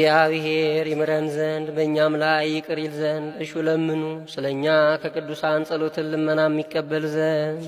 እግዚአብሔር ይምረን ዘንድ በእኛም ላይ ይቅር ይል ዘንድ እሹ ለምኑ። ስለ እኛ ከቅዱሳን ጸሎትን ልመና የሚቀበል ዘንድ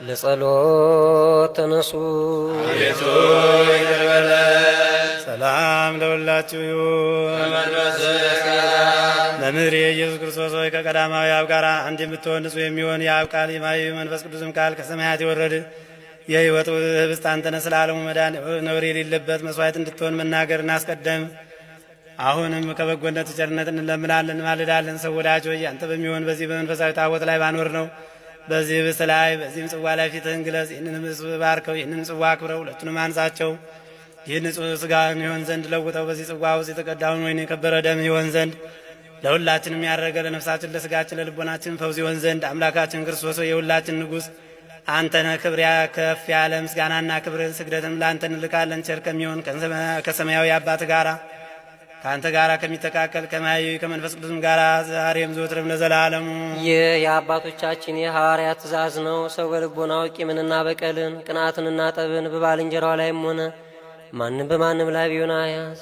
ለጸሎት ተነሱ። ሰላም ለሁላችሁ ይሁን። መምህር የኢየሱስ ክርስቶስ ሆይ ከቀዳማዊ አብ ጋር አንድ የምትሆን ንጹሕ የሚሆን የአብ ቃል የማየ መንፈስ ቅዱስም ቃል ከሰማያት የወረድ የሕይወት ህብስት አንተ ነህ። ስለ ዓለሙ መዳን ነውር የሌለበት መስዋዕት እንድትሆን መናገር እናስቀደም። አሁንም ከበጎነት ቸርነት እንለምናለን ማልዳለን። ሰው ወዳጅ ሆይ አንተ በሚሆን በዚህ በመንፈሳዊ ታቦት ላይ ባኖር ነው በዚህ ህብስት ላይ በዚህም ጽዋ ላይ ፊትህን ግለጽ። ይህንን ህብስት ባርከው፣ ይህንን ጽዋ አክብረው፣ ሁለቱንም አንጻቸው። ይህ ንጹሕ ሥጋህን ይሆን ዘንድ ለውጠው። በዚህ ጽዋ ውስጥ የተቀዳውን ወይን የከበረ ደም ይሆን ዘንድ ለሁላችንም ያደረገ ለነፍሳችን ለሥጋችን ለልቦናችን ፈውስ ይሆን ዘንድ አምላካችን ክርስቶስ የሁላችን ንጉሥ አንተ ነህ። ክብር ከፍ ያለ ምስጋናና ክብርን ስግደትም ለአንተ እንልካለን። ቸር ከሚሆን ከሰማያዊ አባት ጋራ ከአንተ ጋር ከሚተካከል ከማያዊ ከመንፈስ ቅዱስም ጋር ዛሬም ዘወትርም ለዘላለሙ። ይህ የአባቶቻችን የሐዋርያት ትእዛዝ ነው። ሰው በልቦናው ቂምንና በቀልን ቅናትንና ጠብን በባልንጀራው ላይም ሆነ ማንም በማንም ላይ ቢሆን አያዝ።